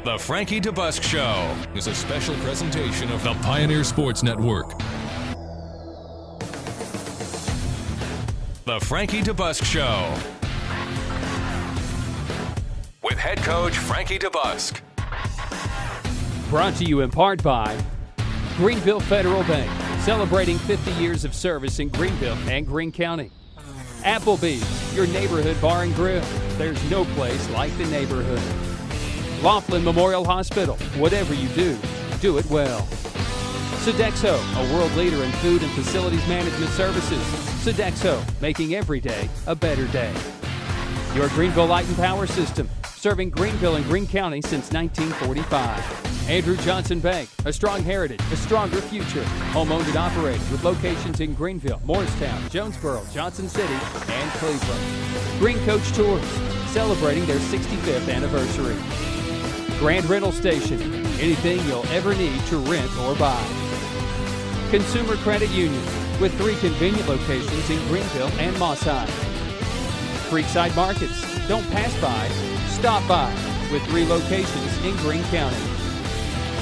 The Frankie DeBusk Show is a special presentation of the Pioneer Sports Network. The Frankie DeBusk Show with head coach Frankie DeBusk. Brought to you in part by Greenville Federal Bank, celebrating 50 years of service in Greenville and Greene County. Applebee's, your neighborhood bar and grill. There's no place like the neighborhood. Laughlin Memorial Hospital, whatever you do, do it well. Sodexo, a world leader in food and facilities management services. Sodexo, making every day a better day. Your Greenville Light and Power System, serving Greenville and Greene County since 1945. Andrew Johnson Bank, a strong heritage, a stronger future. Home-owned and operated with locations in Greenville, Morristown, Jonesboro, Johnson City, and Cleveland. Green Coach Tours, celebrating their 65th anniversary. Grand Rental Station, anything you'll ever need to rent or buy. Consumer Credit Union, with 3 convenient locations in Greenville and Mossheim. Creekside Markets, don't pass by, stop by, with 3 locations in Greene County.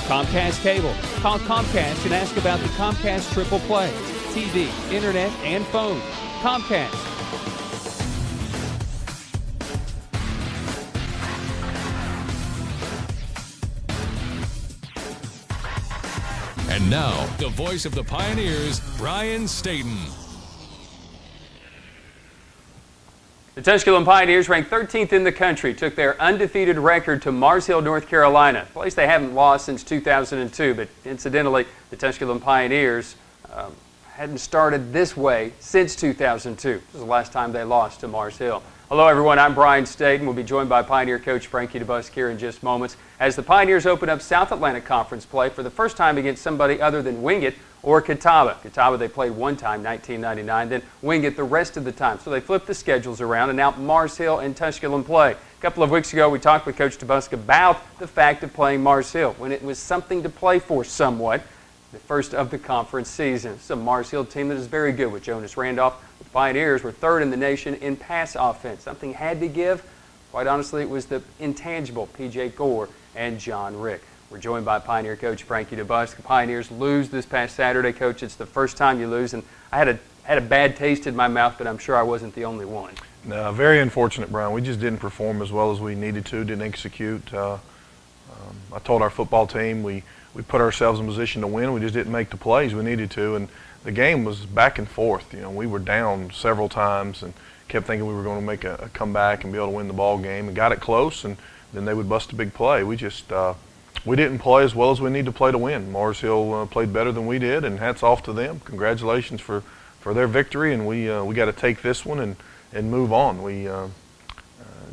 Comcast Cable, call Comcast and ask about the Comcast Triple Play, TV, internet, and phone. Comcast. And now, the voice of the Pioneers, Brian Staten. The Tusculum Pioneers, ranked 13th in the country, took their undefeated record to Mars Hill, North Carolina, a place they haven't lost since 2002. But incidentally, the Tusculum Pioneers hadn't started this way since 2002. This was the last time they lost to Mars Hill. Hello, everyone. I'm Brian Staten. We'll be joined by Pioneer coach Frankie DeBusk here in just moments as the Pioneers open up South Atlantic Conference play for the first time against somebody other than Wingate or Catawba. Catawba they played one time, 1999, then Wingate the rest of the time. So they flipped the schedules around, and now Mars Hill and Tusculum play. A couple of weeks ago, we talked with Coach DeBusk about the fact of playing Mars Hill when it was something to play for somewhat. The first of the conference season. It's a Mars Hill team that is very good with Jonas Randolph. The Pioneers were 3rd in the nation in pass offense. Something had to give. Quite honestly, it was the intangible P.J. Gore and John Rick. We're joined by Pioneer coach Frankie DeBusk. The Pioneers lose this past Saturday, Coach. It's the first time you lose, and I had a bad taste in my mouth, but I'm sure I wasn't the only one. No, very unfortunate, Brian. We just didn't perform as well as we needed to, didn't execute. I told our football team we put ourselves in position to win. We just didn't make the plays we needed to, and the game was back and forth. You know, we were down several times and kept thinking we were going to make a comeback and be able to win the ball game, and got it close, and then they would bust a big play. We just we didn't play as well as we need to play to win. Mars Hill played better than we did, and hats off to them. Congratulations for their victory, and we got to take this one and move on. We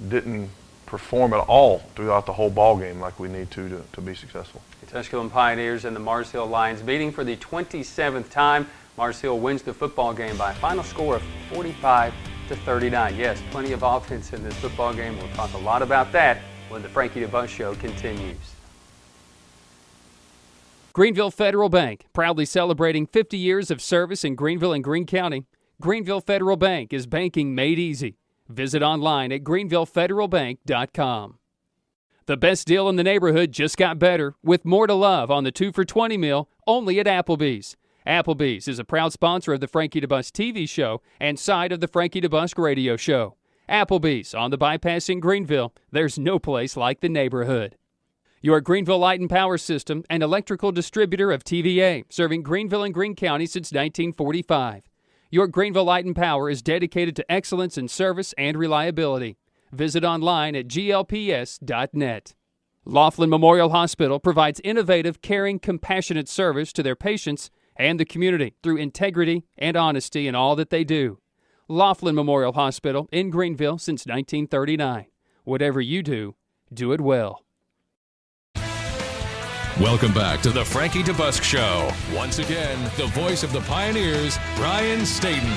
didn't perform at all throughout the whole ball game like we need to be successful. The Tusculum Pioneers and the Mars Hill Lions meeting for the 27th time. Mars Hill wins the football game by a final score of 45-39. Yes, plenty of offense in this football game. We'll talk a lot about that when the Frankie DeBusk Show continues. Greenville Federal Bank, proudly celebrating 50 years of service in Greenville and Greene County. Greenville Federal Bank is banking made easy. Visit online at greenvillefederalbank.com. The best deal in the neighborhood just got better with more to love on the 2 for $20 meal only at Applebee's. Applebee's is a proud sponsor of the Frankie DeBusk TV show and side of the Frankie DeBusk radio show. Applebee's on the bypass in Greenville. There's no place like the neighborhood. Your Greenville Light and Power System, an electrical distributor of TVA, serving Greenville and Greene County since 1945. Your Greenville Light and Power is dedicated to excellence in service and reliability. Visit online at glps.net. Laughlin Memorial Hospital provides innovative, caring, compassionate service to their patients and the community through integrity and honesty in all that they do. Laughlin Memorial Hospital in Greenville since 1939. Whatever you do, do it well. Welcome back to the Frankie DeBusk Show. Once again, the voice of the Pioneers, Brian Staten.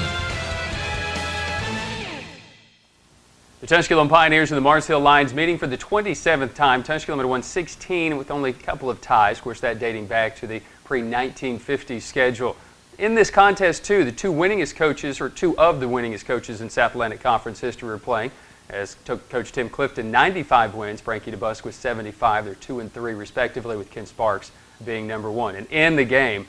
The Tusculum Pioneers and the Mars Hill Lions meeting for the 27th time. Tusculum had won 16 with only a couple of ties. Of course, that dating back to the pre-1950 schedule. In this contest, too, the two of the winningest coaches in South Atlantic Conference history are playing. as Coach Tim Clifton, 95 wins. Frankie DeBusk with 75. They're 2-3 respectively, with Ken Sparks being number 1. And in the game,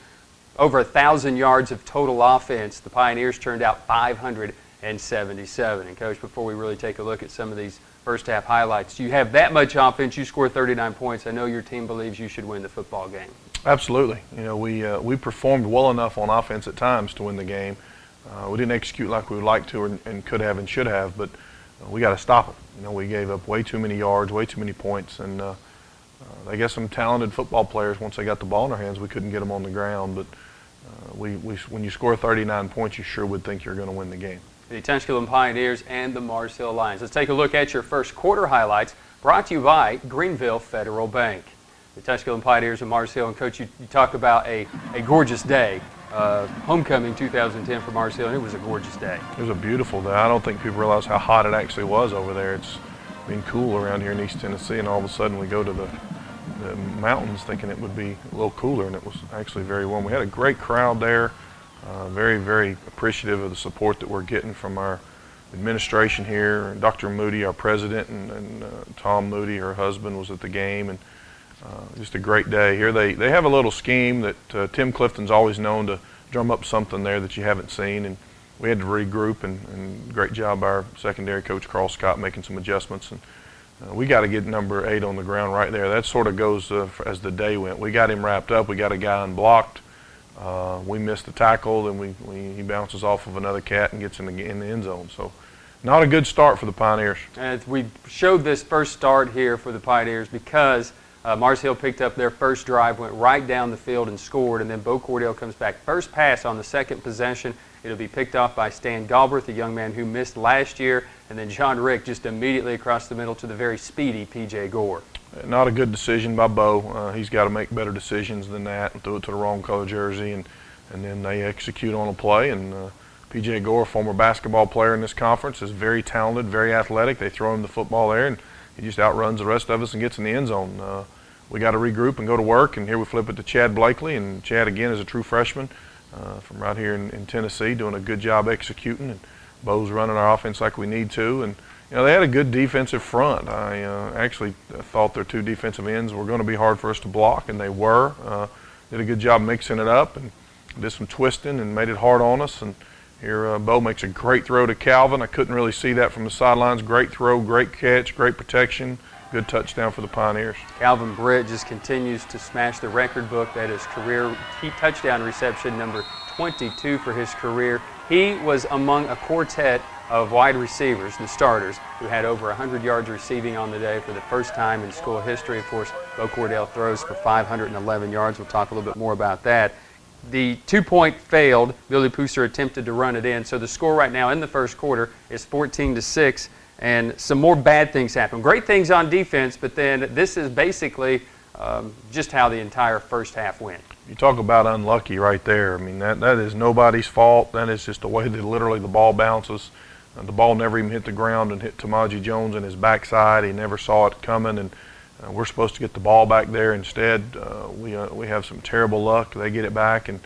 over 1,000 yards of total offense. The Pioneers turned out 577. And Coach, before we really take a look at some of these first half highlights, you have that much offense, you score 39 points. I know your team believes you should win the football game. Absolutely. You know, we performed well enough on offense at times to win the game. We didn't execute like we would like to and could have and should have, but we got to stop them. You know, we gave up way too many yards, way too many points, and they got some talented football players. Once they got the ball in their hands, we couldn't get them on the ground. But when you score 39 points, you sure would think you're going to win the game. The Tusculum Pioneers and the Mars Hill Lions. Let's take a look at your first quarter highlights, brought to you by Greenville Federal Bank. The Tusculum Pioneers and Mars Hill, and Coach, you talk about a gorgeous day. Homecoming 2010 for Mars Hill, and it was a gorgeous day. It was a beautiful day. I don't think people realize how hot it actually was over there. It's been cool around here in East Tennessee, and all of a sudden we go to the mountains thinking it would be a little cooler, and it was actually very warm. We had a great crowd there, very, very appreciative of the support that we're getting from our administration here. And Dr. Moody, our president, and Tom Moody, her husband, was at the game, and just a great day here. They have a little scheme that Tim Clifton's always known to drum up something there that you haven't seen, and we had to regroup, and great job by our secondary coach Carl Scott making some adjustments, and we got to get number 8 on the ground right there. That sort of goes as the day went. We got him wrapped up. We got a guy unblocked. We missed the tackle, and he bounces off of another cat and gets in the end zone. So not a good start for the Pioneers. And we showed this first start here for the Pioneers because Mars Hill picked up their first drive, went right down the field and scored, and then Bo Cordell comes back. First pass on the second possession. It'll be picked off by Stan Galbraith, a young man who missed last year, and then John Rick just immediately across the middle to the very speedy P.J. Gore. Not a good decision by Bo. He's got to make better decisions than that and throw it to the wrong color jersey, and then they execute on a play. And P.J. Gore, former basketball player in this conference, is very talented, very athletic. They throw him the football there, and he just outruns the rest of us and gets in the end zone. We got to regroup and go to work, and here we flip it to Chad Blakely, and Chad again is a true freshman from right here in Tennessee, doing a good job executing, and Bo's running our offense like we need to. And you know, they had a good defensive front. I actually thought their 2 defensive ends were going to be hard for us to block, and they were. Did a good job mixing it up and did some twisting and made it hard on us. And here Bo makes a great throw to Calvin. I couldn't really see that from the sidelines. Great throw, great catch, great protection. Good touchdown for the Pioneers. Calvin Britt just continues to smash the record book. That is career touchdown reception number 22 for his career. He was among a quartet of wide receivers, the starters, who had over 100 yards receiving on the day for the first time in school history. Of course, Bo Cordell throws for 511 yards. We'll talk a little bit more about that. The 2-point failed. Billy Pooser attempted to run it in. So the score right now in the first quarter is 14-6. And some more bad things happen. Great things on defense, but then this is basically just how the entire first half went. You talk about unlucky right there. I mean, that is nobody's fault. That is just the way that literally the ball bounces. The ball never even hit the ground and hit Tamaji Jones in his backside. He never saw it coming, and we're supposed to get the ball back there. Instead, we have some terrible luck. They get it back and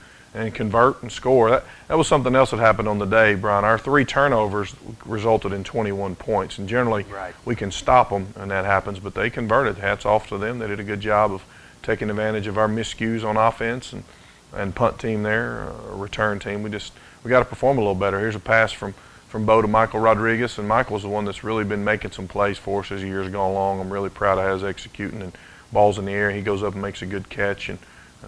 convert and score. That was something else that happened on the day, Brian. Our 3 turnovers resulted in 21 points, and generally we can stop them, and that happens, but they converted. Hats off to them. They did a good job of taking advantage of our miscues on offense and punt team there, return team. We got to perform a little better. Here's a pass from Bo to Michael Rodriguez, and Michael's the one that's really been making some plays for us as the years gone along. I'm really proud of how he's executing, and ball's in the air. He goes up and makes a good catch, and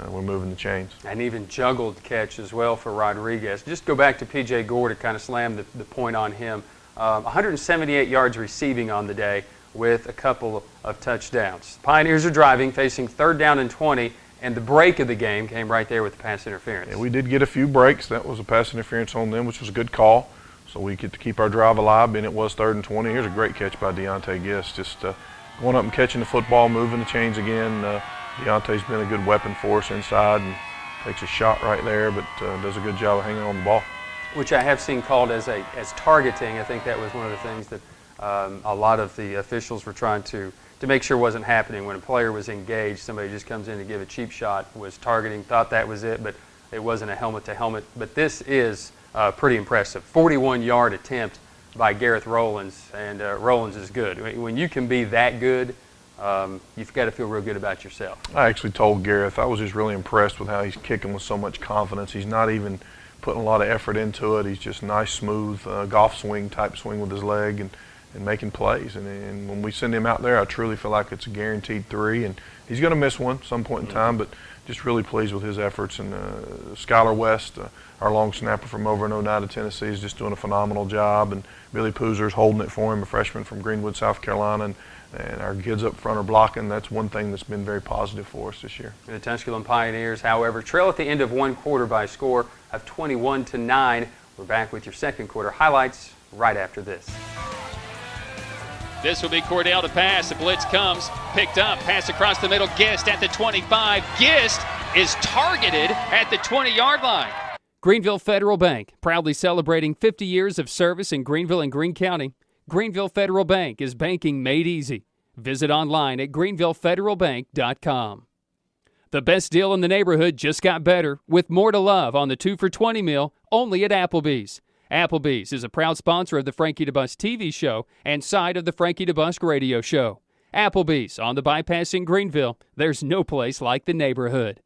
we're moving the chains. And even juggled catch as well for Rodriguez. Just go back to P.J. Gore to kind of slam the point on him. 178 yards receiving on the day with a couple of touchdowns. Pioneers are driving, facing 3rd down and 20, and the break of the game came right there with the pass interference. Yeah, we did get a few breaks. That was a pass interference on them, which was a good call. So we get to keep our drive alive, and it was 3rd and 20. Here's a great catch by Deontay Guest. Just going up and catching the football, moving the chains again. Deontay's been a good weapon for us inside and takes a shot right there, but does a good job of hanging on the ball. Which I have seen called as targeting. I think that was one of the things that a lot of the officials were trying to make sure wasn't happening. When a player was engaged, somebody just comes in to give a cheap shot, was targeting, thought that was it, but it wasn't a helmet-to-helmet. But this is pretty impressive. 41-yard attempt by Gareth Rowlands, and Rowlands is good. When you can be that good, you've got to feel real good about yourself. I actually told Gareth I was just really impressed with how he's kicking with so much confidence. He's not even putting a lot of effort into it. He's just nice, smooth golf swing type swing with his leg and making plays. And when we send him out there, I truly feel like it's a guaranteed 3. And he's going to miss one some point in time, but just really pleased with his efforts. And Skylar West, our long snapper from over in Oneida, Tennessee, is just doing a phenomenal job. And Billy Poozer's holding it for him, a freshman from Greenwood, South Carolina. And our kids up front are blocking. That's one thing that's been very positive for us this year. The Tusculum Pioneers, however, trail at the end of one quarter by a score of 21-9. We're back with your second quarter highlights right after this. This will be Cordell to pass. The blitz comes, picked up, pass across the middle. Gist at the 25. Gist is targeted at the 20-yard line. Greenville Federal Bank, proudly celebrating 50 years of service in Greenville and Greene County. Greenville Federal Bank is banking made easy. Visit online at greenvillefederalbank.com. The best deal in the neighborhood just got better with more to love on the 2 for $20 meal only at Applebee's. Applebee's is a proud sponsor of the Frankie DeBusk TV show and side of the Frankie DeBusk radio show. Applebee's on the bypass in Greenville. There's no place like the neighborhood.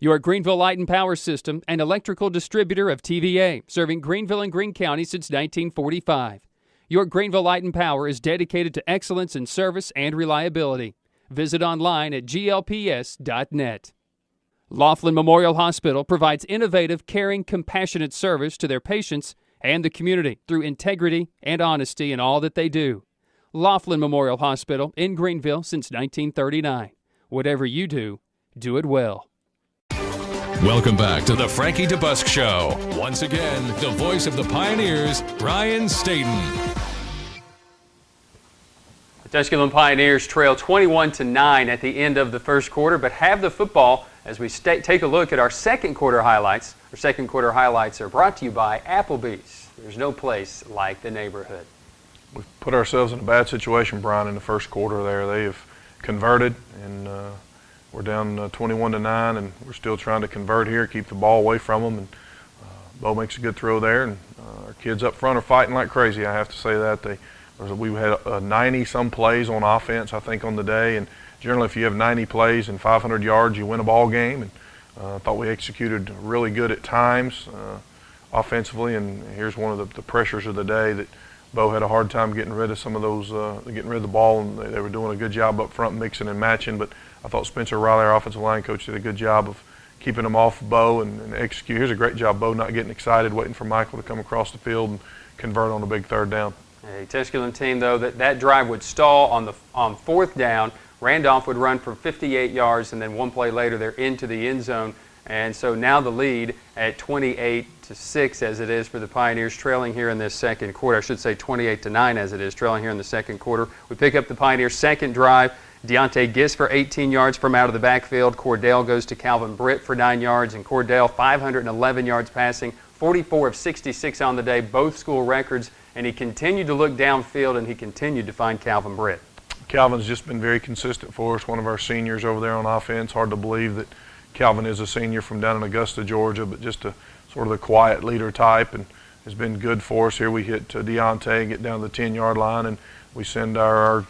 Your Greenville Light and Power System, an electrical distributor of TVA, serving Greenville and Greene County since 1945. Your Greenville Light and Power is dedicated to excellence in service and reliability. Visit online at glps.net. Laughlin Memorial Hospital provides innovative, caring, compassionate service to their patients and the community through integrity and honesty in all that they do. Laughlin Memorial Hospital in Greenville since 1939. Whatever you do, do it well. Welcome back to the Frankie DeBusk Show. Once again, the voice of the Pioneers, Brian Staten. The Tusculum Pioneers trail 21-9 at the end of the first quarter, but have the football as we take a look at our second quarter highlights. Our second quarter highlights are brought to you by Applebee's. There's no place like the neighborhood. We've put ourselves in a bad situation, Brian, in the first quarter there. They have converted, and we're down 21-9, and we're still trying to convert here, keep the ball away from them. And Bo makes a good throw there, and our kids up front are fighting like crazy. I have to say that. We had 90-some plays on offense, I think, on the day. And generally, if you have 90 plays and 500 yards, you win a ball game. And I thought we executed really good at times offensively. And here's one of the pressures of the day that Bo had a hard time getting rid of some of those, getting rid of the ball. And they were doing a good job up front mixing and matching. But I thought Spencer Riley, our offensive line coach, did a good job of keeping them off Bo and execute. Here's a great job, Bo, not getting excited, waiting for Michael to come across the field and convert on a big third down. A Tusculum team, though, that drive would stall on fourth down. Randolph would run for 58 yards, and then one play later they're into the end zone. And so now the lead at 28-6 as it is for the Pioneers, trailing here in this second quarter. I should say 28-9 as it is, trailing here in the second quarter. We pick up the Pioneers' second drive. Deontay Gist for 18 yards from out of the backfield. Cordell goes to Calvin Britt for 9 yards, and Cordell 511 yards passing, 44 of 66 on the day, both school records. And he continued to look downfield, and he continued to find Calvin Britt. Calvin's just been very consistent for us, one of our seniors over there on offense. Hard to believe that Calvin is a senior from down in Augusta, Georgia, but just a sort of the quiet leader type, and has been good for us. Here we hit Deontay and get down to the 10-yard line, and we send our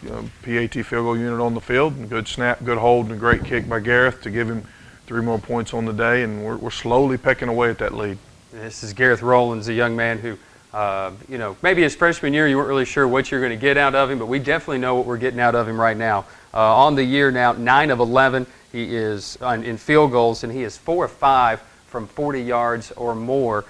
PAT field goal unit on the field. And good snap, good hold, and a great kick by Gareth to give him 3 more points on the day, and we're slowly pecking away at that lead. This is Gareth Rowlands, a young man who maybe his freshman year you weren't really sure what you're going to get out of him, but we definitely know what we're getting out of him right now. On the year now, 9 of 11, he is in field goals, and he is 4 of 5 from 40 yards or more.